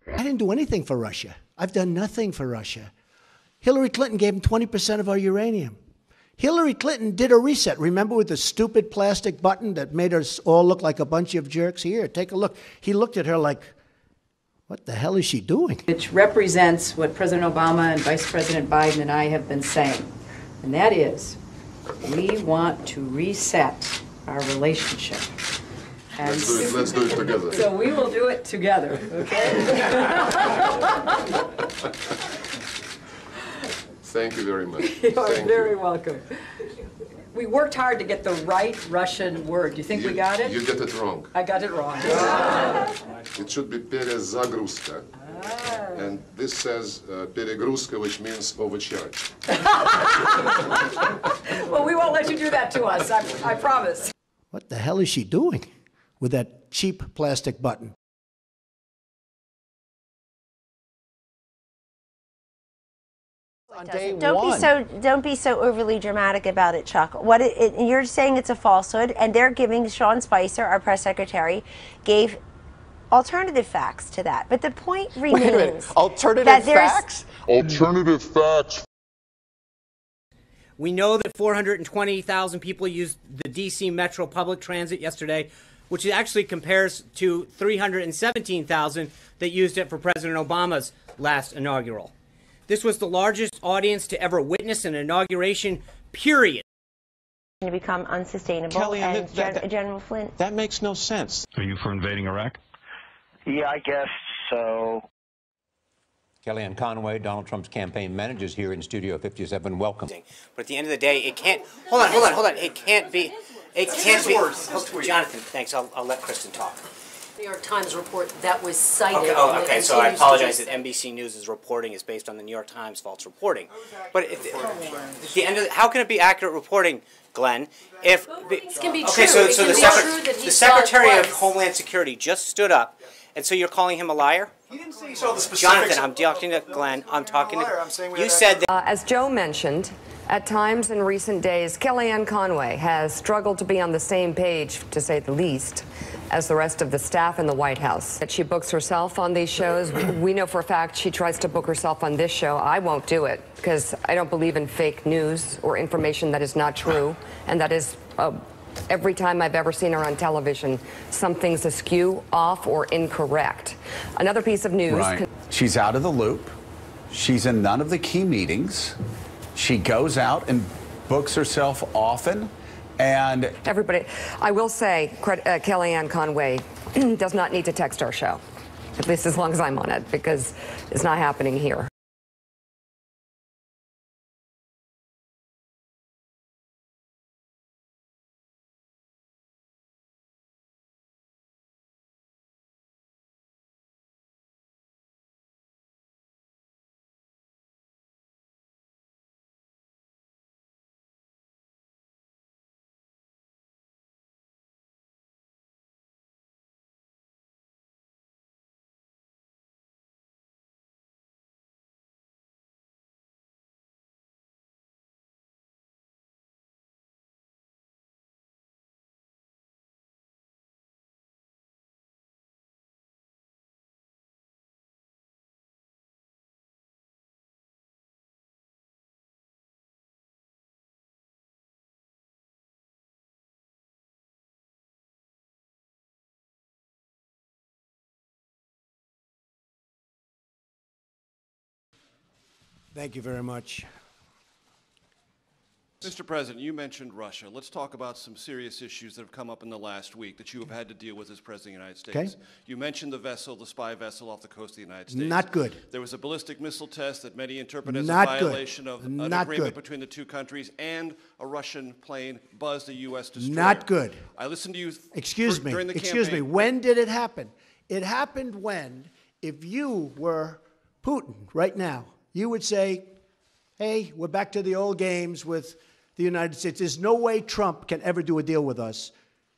I didn't do anything for Russia. I've done nothing for Russia. Hillary Clinton gave him 20% of our uranium. Hillary Clinton did a reset. Remember, with the stupid plastic button that made us all look like a bunch of jerks? Here, take a look. He looked at her like, what the hell is she doing? Which represents what President Obama and Vice President Biden and I have been saying. And that is, we want to reset our relationship. And let's do it together. So we will do it together, okay? Thank you very much. You are very welcome. We worked hard to get the right Russian word. Do you think we got it? You get it wrong. I got it wrong. It should be перезагрузка. And this says перегрузка, which means overcharge. Well, we won't let you do that to us, I promise. What the hell is she doing with that cheap plastic button? On day don't be so overly dramatic about it, Chuck. You're saying it's a falsehood, and they're giving Sean Spicer, our press secretary, gave alternative facts to that. But the point remains. Wait a minute. Alternative facts? Alternative facts. We know that 420,000 people used the D.C. Metro public transit yesterday, which actually compares to 317,000 that used it for President Obama's last inaugural. This was the largest audience to ever witness an inauguration, period. To become unsustainable. Kellyanne, General Flynn. That makes no sense. Are you for invading Iraq? Yeah, I guess so. Kellyanne Conway, Donald Trump's campaign manager, is here in Studio 57. Welcome. But at the end of the day, it can't. Hold on. It can't be. It can't be. Jonathan, thanks. I'll let Kristen talk. New York Times report that was cited. Okay, so I apologize that NBC News' reporting is based on the New York Times false reporting. But at the end of how can it be accurate reporting, Glenn? If it can be true. Okay, so the Secretary of Homeland Security just stood up, and so you're calling him a liar? He didn't say he saw the specifics. Jonathan, I'm talking to Glenn. I'm talking to you. Said that. As Joe mentioned, at times in recent days, Kellyanne Conway has struggled to be on the same page, to say the least, as the rest of the staff in the White House. That she books herself on these shows. We know for a fact she tries to book herself on this show. I won't do it because I don't believe in fake news or information that is not true. And that is every time I've ever seen her on television, something's askew, off, or incorrect. Another piece of news. Right. She's out of the loop. She's in none of the key meetings. She goes out and books herself often. And everybody, I will say, Kellyanne Conway does not need to text our show, at least as long as I'm on it, because it's not happening here. Thank you very much. Mr. President, you mentioned Russia. Let's talk about some serious issues that have come up in the last week that you have had to deal with as President of the United States. Okay. You mentioned the vessel, the spy vessel off the coast of the United States. Not good. There was a ballistic missile test that many interpret as Not a violation good. of an Not agreement good. between the two countries, and a Russian plane buzzed a U.S. destroyer. Not good. I listened to you Excuse during the me. campaign. When did it happen? It happened when, if you were Putin right now, you would say, hey, we're back to the old games with the United States. There's no way Trump can ever do a deal with us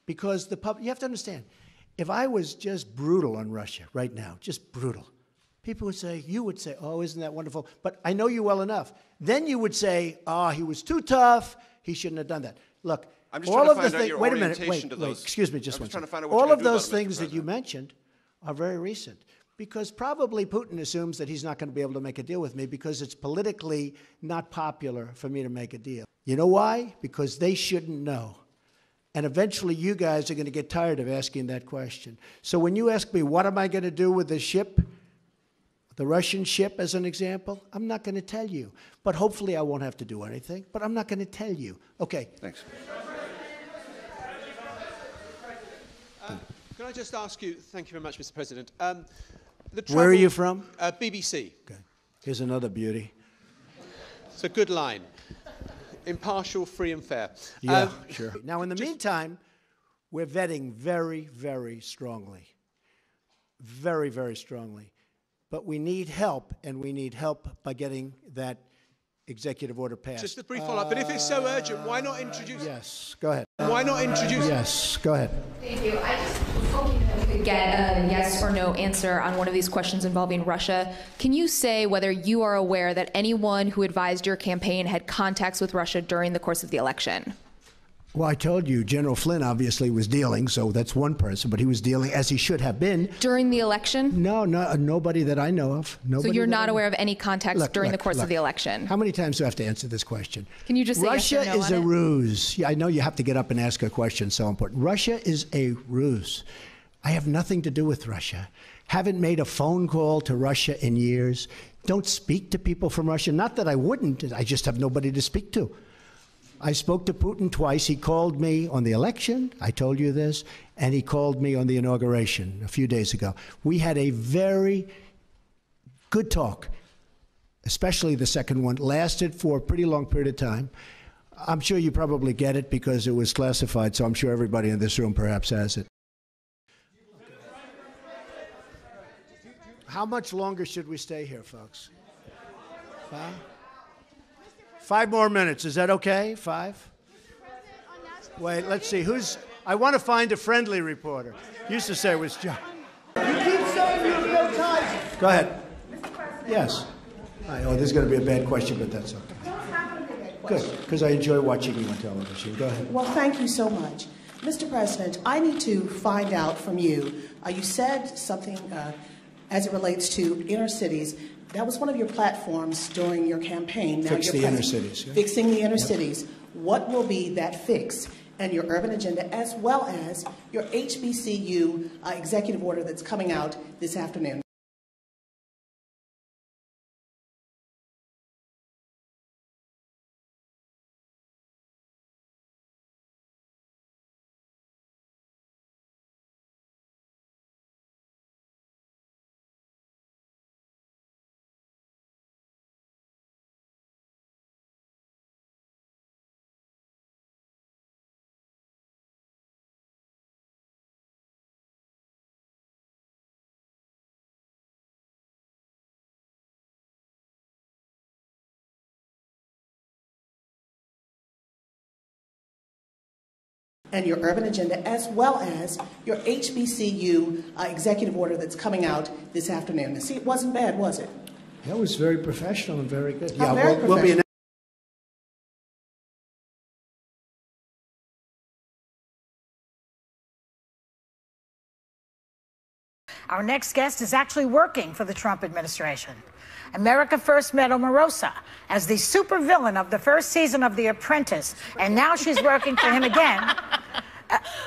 because the public, you have to understand, if I was just brutal on Russia right now, just brutal, people would say, you would say, oh, isn't that wonderful? But I know you well enough. Then you would say, oh, he was too tough. He shouldn't have done that. Look, all of the things, wait a minute, wait, excuse me just one second. All of those things that you mentioned are very recent Because probably Putin assumes that he's not going to be able to make a deal with me because it's politically not popular for me to make a deal. You know why? Because they shouldn't know. And eventually you guys are going to get tired of asking that question. So when you ask me, what am I going to do with the ship, the Russian ship as an example, I'm not going to tell you. But hopefully I won't have to do anything, but I'm not going to tell you. Okay. Thanks. Can I just ask you, thank you very much, Mr. President. Where are you from? BBC. Okay. Here's another beauty. It's a good line. Impartial, free and fair. Yeah, sure. Now, in the meantime, we're vetting very, very strongly. Very, very strongly. But we need help, and we need help by getting that executive order passed. Just a brief follow-up, but if it's so urgent, why not introduce... Yes, go ahead. Why not introduce... Yes, go ahead. Thank you. I just was hoping that we could get a yes or no answer on one of these questions involving Russia. Can you say whether you are aware that anyone who advised your campaign had contacts with Russia during the course of the election? Well, I told you, General Flynn obviously was dealing, so that's one person, but he was dealing as he should have been. During the election? No, nobody that I know of. Nobody. So you're not aware of any contacts during the course of the election? How many times do I have to answer this question? Can you just say Russia yes or no is on a it? ruse. Yeah, I know you have to get up and ask a question so important. Russia is a ruse. I have nothing to do with Russia. Haven't made a phone call to Russia in years. Don't speak to people from Russia. Not that I wouldn't. I just have nobody to speak to. I spoke to Putin twice. He called me on the election, I told you this, and he called me on the inauguration a few days ago. We had a very good talk, especially the second one. Lasted for a pretty long period of time. I'm sure you probably get it because it was classified, so I'm sure everybody in this room perhaps has it. How much longer should we stay here, folks? 5 more minutes. Is that okay? 5? Wait, let's see. I want to find a friendly reporter. Used to say it was John. You keep saying you have no time. Go ahead. Yes. Oh, this is going to be a bad question, but that's okay. Good, because I enjoy watching you on television. Go ahead. Well, thank you so much. Mr. President, I need to find out from you. You said something as it relates to inner cities. That was one of your platforms during your campaign. Now Fix the inner cities. Yeah. Fixing the inner cities. What will be that fix and your urban agenda, as well as your HBCU executive order that's coming out this afternoon? And your urban agenda, as well as your HBCU executive order that's coming out this afternoon. See, it wasn't bad, was it? That was very professional and very good. Yeah, we'll be in. Our next guest is actually working for the Trump administration. America first met Omarosa as the supervillain of the first season of The Apprentice, and now she's working for him again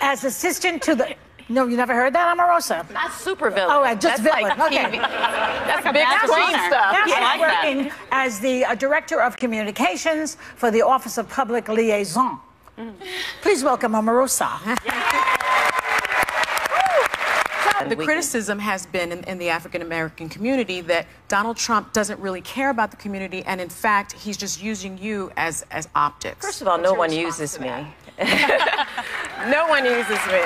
as assistant to the... No, you never heard that, Omarosa? Not supervillain. Oh, just That's villain. like Okay. TV. That's big screen stuff. Now I like she's working as the director of communications for the Office of Public Liaison. Please welcome Omarosa. The criticism has been in the African-American community that Donald Trump doesn't really care about the community, and in fact, he's just using you as optics. First of all, no one uses me. No one uses me.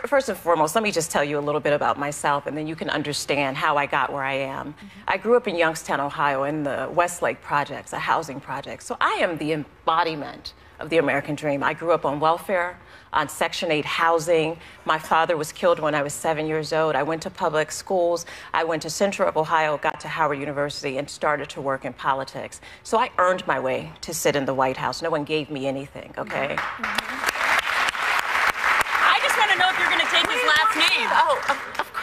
First and foremost, let me just tell you a little bit about myself, and then you can understand how I got where I am. I grew up in Youngstown, Ohio, in the Westlake Projects, a housing project. So I am the embodiment of the American dream. I grew up on welfare, on Section 8 housing. My father was killed when I was 7 years old. I went to public schools. I went to Central Ohio, got to Howard University, and started to work in politics. So I earned my way to sit in the White House. No one gave me anything, okay? I just want to know if you're going to take his last name. Oh, of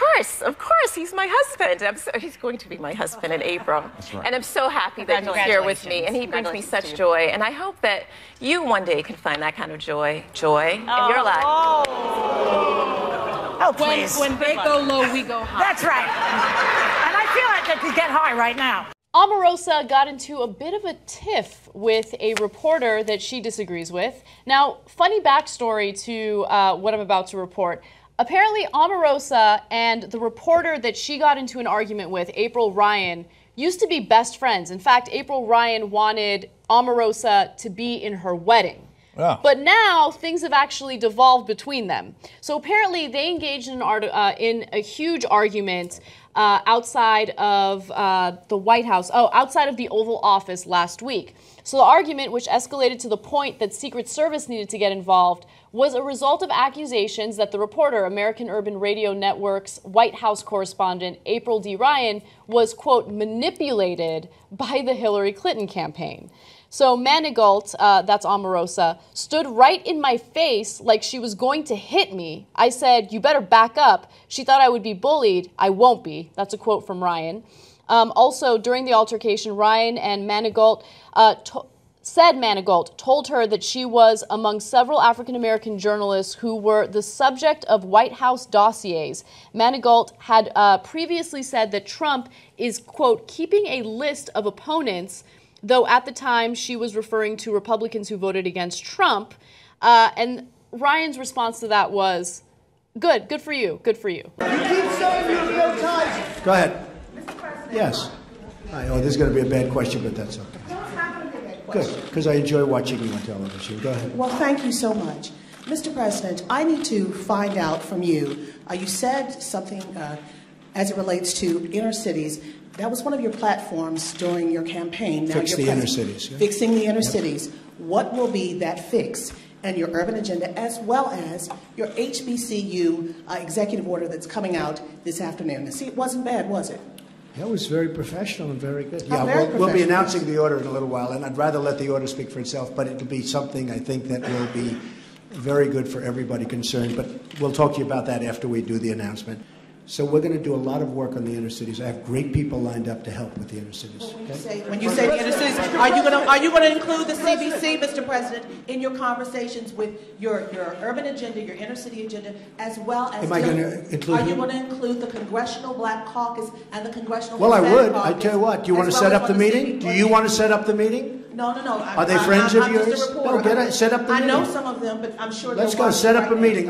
of course, he's my husband. He's going to be my husband in April. right. And I'm so happy that he's here with me, and he brings me such joy. And I hope that you one day can find that kind of joy in your life. Oh, please. When they go low, we go high. That's right. And I feel like I could get high right now. Omarosa got into a bit of a tiff with a reporter that she disagrees with. Now, funny backstory to what I'm about to report. Apparently, Omarosa and the reporter that she got into an argument with, April Ryan, used to be best friends. In fact, April Ryan wanted Omarosa to be in her wedding. Yeah. But now things have actually devolved between them. So apparently they engaged in a huge argument outside of the White House, outside of the Oval Office last week. So the argument, which escalated to the point that Secret Service needed to get involved, was a result of accusations that the reporter, American Urban Radio Network's White House correspondent, April D. Ryan, was, quote, manipulated by the Hillary Clinton campaign. So Manigault, that's Omarosa, stood right in my face like she was going to hit me. I said, "You better back up." She thought I would be bullied. I won't be. That's a quote from Ryan. Also, during the altercation, Ryan and Manigault Manigault told her that she was among several African-American journalists who were the subject of White House dossiers. Manigault had previously said that Trump is, quote, keeping a list of opponents, though at the time she was referring to Republicans who voted against Trump. And Ryan's response to that was, good for you, good for you. You keep saying you have no ties. Go ahead. Yes. This is going to be a bad question, but that's okay. Good, because I enjoy watching you on television. Go ahead. Well, thank you so much. Mr. President, I need to find out from you. You said something as it relates to inner cities. That was one of your platforms during your campaign. Now Fix the inner cities. Yeah. Fixing the inner cities. What will be that fix and your urban agenda, as well as your HBCU executive order that's coming out this afternoon? See, it wasn't bad, was it? That was very professional and very good. Oh, Yeah, we'll be announcing the order in a little while, and I'd rather let the order speak for itself, but it'll be something I think that will be very good for everybody concerned. But we'll talk to you about that after we do the announcement. So we're going to do a lot of work on the inner cities. I have great people lined up to help with the inner cities. Well, when you say the inner cities, are you going to include the CBC, Mr. President, in your conversations with your urban agenda, your inner city agenda, as well as? Am I going to include? Are you going to include the Congressional Black Caucus and the Congressional? Well, I would. Caucus, I tell you what. Do you want to set up the meeting? Do you want to set up the meeting? No. Are they friends of yours? No, set up the meeting. I know some of them, but I'm sure. Let's go set up a meeting.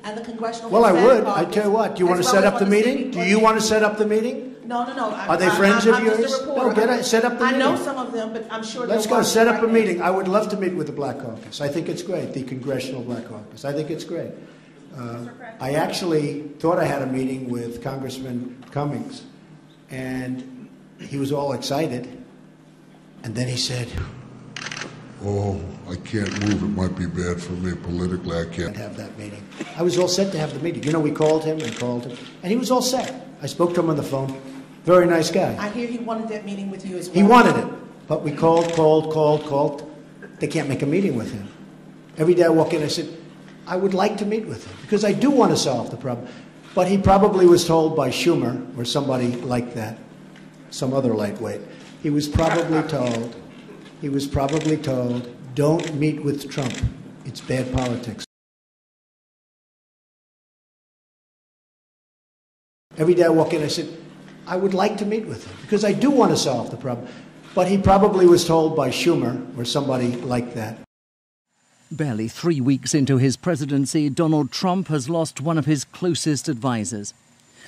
And the Congressional. Well, I would. I tell you what. Do you want to set up the meeting? Do you want to set up the meeting? No. Are they friends of yours? No, set up the meeting. I know some of them, but I'm sure. Let's go set up a meeting. I would love to meet with the Black Caucus. I think it's great, the Congressional Black Caucus. I think it's great. I actually thought I had a meeting with Congressman Cummings, and he was all excited, and then he said, "Oh, I can't move. It might be bad for me politically. I can't have that meeting." I was all set to have the meeting. You know, we called him, and he was all set. I spoke to him on the phone. Very nice guy. I hear he wanted that meeting with you as well. He wanted it, but we called. They can't make a meeting with him. Every day I walk in, I said, I would like to meet with him because I do want to solve the problem. But he probably was told by Schumer or somebody like that, some other lightweight. He was probably told, don't meet with Trump. It's bad politics. Every day I walk in, I said, I would like to meet with him because I do want to solve the problem. But he probably was told by Schumer or somebody like that. Barely 3 weeks into his presidency, Donald Trump has lost one of his closest advisers.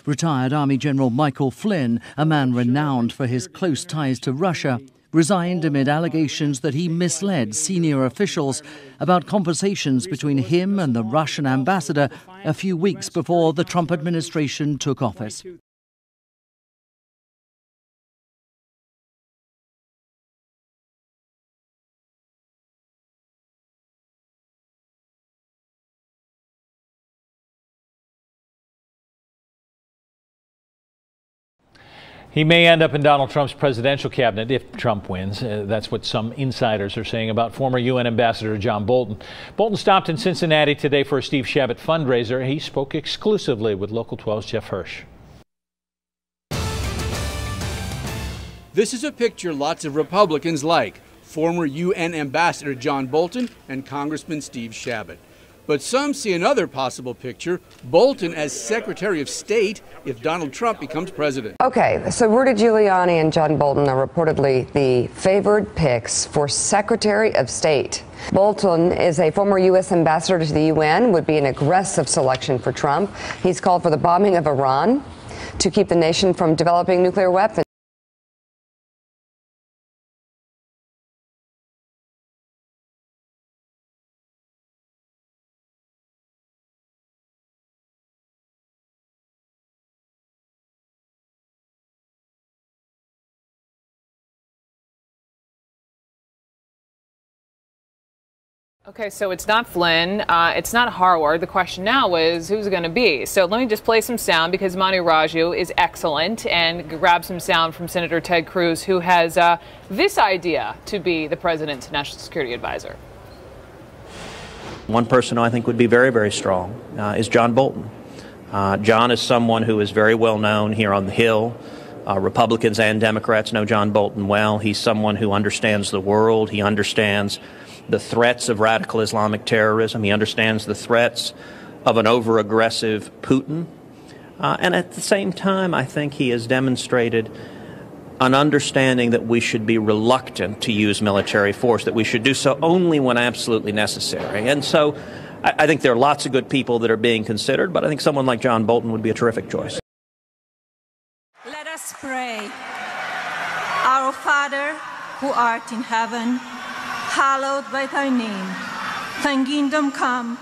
Retired Army General Michael Flynn, a man renowned for his close ties to Russia, resigned amid allegations that he misled senior officials about conversations between him and the Russian ambassador a few weeks before the Trump administration took office. He may end up in Donald Trump's presidential cabinet if Trump wins. That's what some insiders are saying about former UN Ambassador John Bolton. Bolton stopped in Cincinnati today for a Steve Chabot fundraiser. He spoke exclusively with Local 12's Jeff Hirsch. This is a picture lots of Republicans like: former UN Ambassador John Bolton and Congressman Steve Chabot. But some see another possible picture: Bolton as Secretary of State if Donald Trump becomes president. Okay, so Rudy Giuliani and John Bolton are reportedly the favored picks for Secretary of State. Bolton is a former U.S. ambassador to the UN, would be an aggressive selection for Trump. He's called for the bombing of Iran to keep the nation from developing nuclear weapons. Okay, so it's not Flynn, it's not Harward. The question now is who's it going to be? So let me just play some sound because Manu Raju is excellent, and grab some sound from Senator Ted Cruz, who has this idea to be the president's national security advisor. One person who I think would be very, very strong is John Bolton. John is someone who is very well known here on the Hill. Republicans and Democrats know John Bolton well. He's someone who understands the world. He understands the threats of radical Islamic terrorism. He understands the threats of an over-aggressive Putin. And at the same time, I think he has demonstrated an understanding that we should be reluctant to use military force, that we should do so only when absolutely necessary. And so I think there are lots of good people that are being considered, but I think someone like John Bolton would be a terrific choice. Let us pray. Our Father, who art in heaven, hallowed be thy name. Thy kingdom come,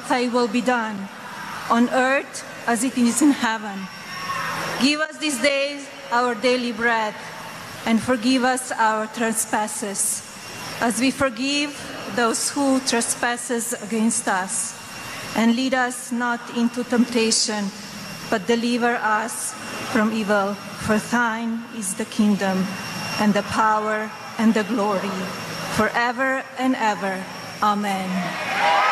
thy will be done, on earth as it is in heaven. Give us this day our daily bread, and forgive us our trespasses, as we forgive those who trespass against us. And lead us not into temptation, but deliver us from evil. For thine is the kingdom, and the power, and the glory, forever and ever. Amen.